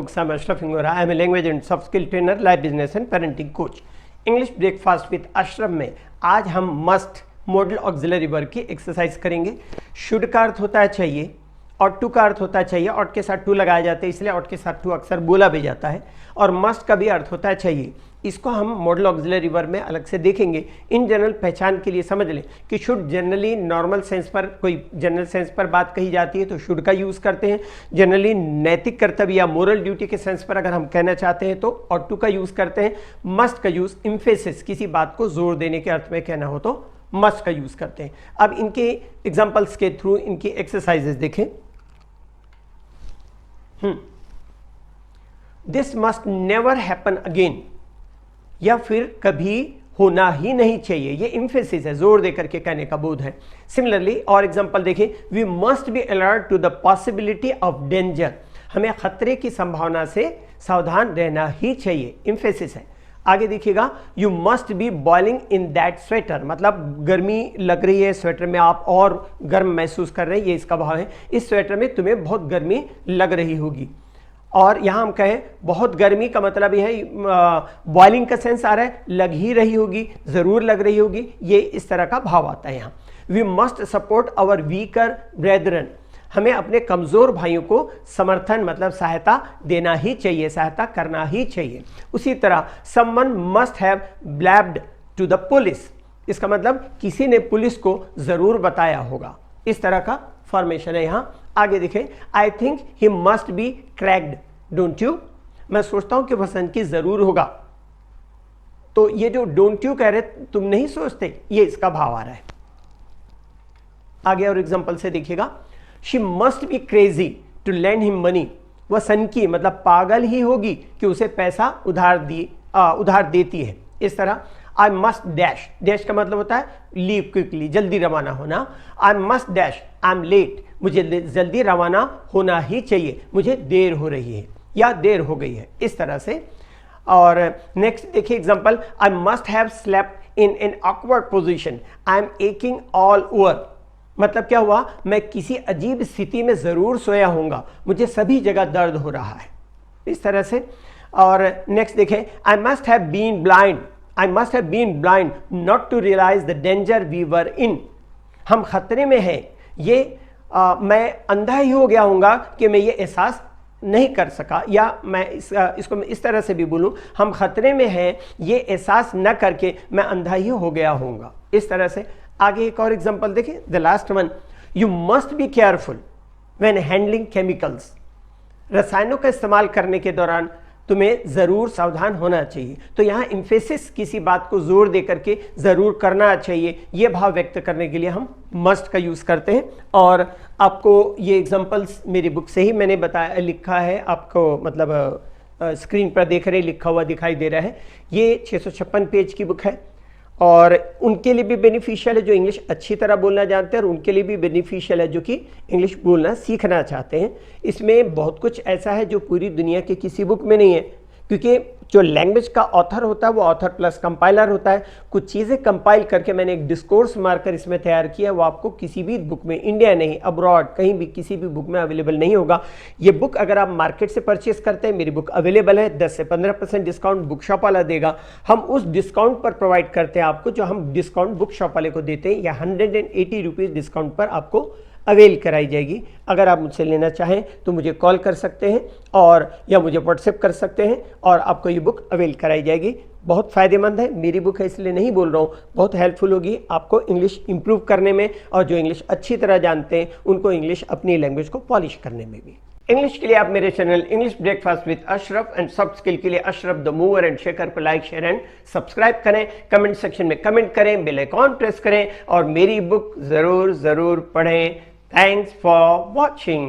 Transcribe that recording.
folks, I'm Ashraf Ingora. I'm a language and soft skill trainer, life business and parenting coach. English breakfast with Ashraf में आज हम must model auxiliary verb की exercise करेंगे। Should का अर्थ होता है चाहिए, ऑट टू का अर्थ होता है चाहिए, ऑट के साथ टू लगाए जाते हैं इसलिए ऑट के साथ टू अक्सर बोला भी जाता है, और मस्ट का भी अर्थ होता है चाहिए। इसको हम मॉडल ऑक्सिलरी वर्ब में अलग से देखेंगे। इन जनरल पहचान के लिए समझ लें कि शुड जनरली नॉर्मल सेंस पर, कोई जनरल सेंस पर बात कही जाती है तो शुड का यूज़ करते हैं। जनरली नैतिक कर्तव्य या मोरल ड्यूटी के सेंस पर अगर हम कहना चाहते हैं तो ऑट टू का यूज़ करते हैं। मस्ट का यूज़ इम्फेसिस, किसी बात को जोर देने के अर्थ में कहना हो तो मस्ट का यूज़ करते हैं। अब इनके एग्जाम्पल्स के थ्रू इनकी एक्सरसाइजेस देखें। This must never happen again, या फिर कभी होना ही नहीं चाहिए, ये इम्फेसिस है, जोर देकर के कहने का बोध है। सिमिलरली और एग्जांपल देखें, we must be alert to the possibility of danger, हमें खतरे की संभावना से सावधान रहना ही चाहिए, इम्फेसिस है। आगे देखिएगा, you must be boiling in that sweater, मतलब गर्मी लग रही है स्वेटर में, आप और गर्म महसूस कर रहे हैं, ये इसका भाव है। इस स्वेटर में तुम्हें बहुत गर्मी लग रही होगी। और यहाँ हम कहें बहुत गर्मी का मतलब यह है, बॉइलिंग का सेंस आ रहा है, लग ही रही होगी, ज़रूर लग रही होगी, ये इस तरह का भाव आता है यहाँ। We must support our weaker brethren, हमें अपने कमज़ोर भाइयों को समर्थन मतलब सहायता देना ही चाहिए, सहायता करना ही चाहिए। उसी तरह someone must have blabbed to the police, इसका मतलब किसी ने पुलिस को ज़रूर बताया होगा, इस तरह का फॉर्मेशन है यहाँ। आगे देखें, I think he must be cracked don't you, मैं सोचता हूं कि वह सनकी जरूर होगा। तो ये जो डोंट यू कह रहे तुम नहीं सोचते, ये इसका भाव आ रहा है। आगे और एग्जांपल से देखिएगा, she must be crazy to lend him money, वह सनकी मतलब पागल ही होगी कि उसे पैसा उधार देती है, इस तरह। आई मस्ट डैश, डैश का मतलब होता है लीव क्विकली, जल्दी रवाना होना। I must dash, I am late, मुझे जल्दी रवाना होना ही चाहिए, मुझे देर हो रही है या देर हो गई है, इस तरह से। और नेक्स्ट देखिए example, I must have slept in an awkward position, I am aching all over, मतलब क्या हुआ, मैं किसी अजीब स्थिति में ज़रूर सोया होऊंगा, मुझे सभी जगह दर्द हो रहा है, इस तरह से। और नेक्स्ट देखें, I must have been blind, I must have been blind not to realize the danger we were in, हम खतरे में हैं, ये मैं अंधा ही हो गया हूँगा कि मैं ये एहसास नहीं कर सका, या मैं इसको मैं इस तरह से भी बोलूँ, हम खतरे में हैं ये एहसास न करके मैं अंधा ही हो गया हूँगा, इस तरह से। आगे एक और एग्जांपल देखें, the last one, you must be careful when handling chemicals, रसायनों का इस्तेमाल करने के दौरान तुम्हें ज़रूर सावधान होना चाहिए। तो यहाँ इम्फेसिस, किसी बात को जोर दे करके ज़रूर करना चाहिए, ये भाव व्यक्त करने के लिए हम मस्ट का यूज़ करते हैं। और आपको ये एग्जांपल्स मेरी बुक से ही मैंने बताया, लिखा है, आपको मतलब स्क्रीन पर देख रहे लिखा हुआ दिखाई दे रहा है। ये 656 पेज की बुक है और उनके लिए भी बेनिफिशियल है जो इंग्लिश अच्छी तरह बोलना जानते हैं, और उनके लिए भी बेनिफिशियल है जो कि इंग्लिश बोलना सीखना चाहते हैं। इसमें बहुत कुछ ऐसा है जो पूरी दुनिया के किसी बुक में नहीं है, क्योंकि जो लैंग्वेज का ऑथर होता है वो ऑथर प्लस कंपाइलर होता है। कुछ चीज़ें कंपाइल करके मैंने एक डिस्कोर्स मार्कर इसमें तैयार किया, वो आपको किसी भी बुक में, इंडिया नहीं अब्रॉड कहीं भी किसी भी बुक में अवेलेबल नहीं होगा। ये बुक अगर आप मार्केट से परचेस करते हैं, मेरी बुक अवेलेबल है, 10 से 15% डिस्काउंट बुक शॉप वाला देगा, हम उस डिस्काउंट पर प्रोवाइड करते हैं आपको, जो हम डिस्काउंट बुक शॉप वाले को देते हैं, या 180 रुपीज़ डिस्काउंट पर आपको अवेल कराई जाएगी। अगर आप मुझसे लेना चाहें तो मुझे कॉल कर सकते हैं और या मुझे व्हाट्सएप कर सकते हैं और आपको ये बुक अवेल कराई जाएगी। बहुत फ़ायदेमंद है, मेरी बुक है इसलिए नहीं बोल रहा हूँ, बहुत हेल्पफुल होगी आपको इंग्लिश इंप्रूव करने में, और जो इंग्लिश अच्छी तरह जानते हैं उनको इंग्लिश अपनी लैंग्वेज को पॉलिश करने में भी। इंग्लिश के लिए आप मेरे channel English breakfast with Ashraf and soft skill के लिए Ashraf the mover and shaker पर लाइक, शेयर एंड सब्सक्राइब करें, कमेंट सेक्शन में कमेंट करें, बेल आइकॉन प्रेस करें और मेरी बुक ज़रूर पढ़ें। Thanks for watching.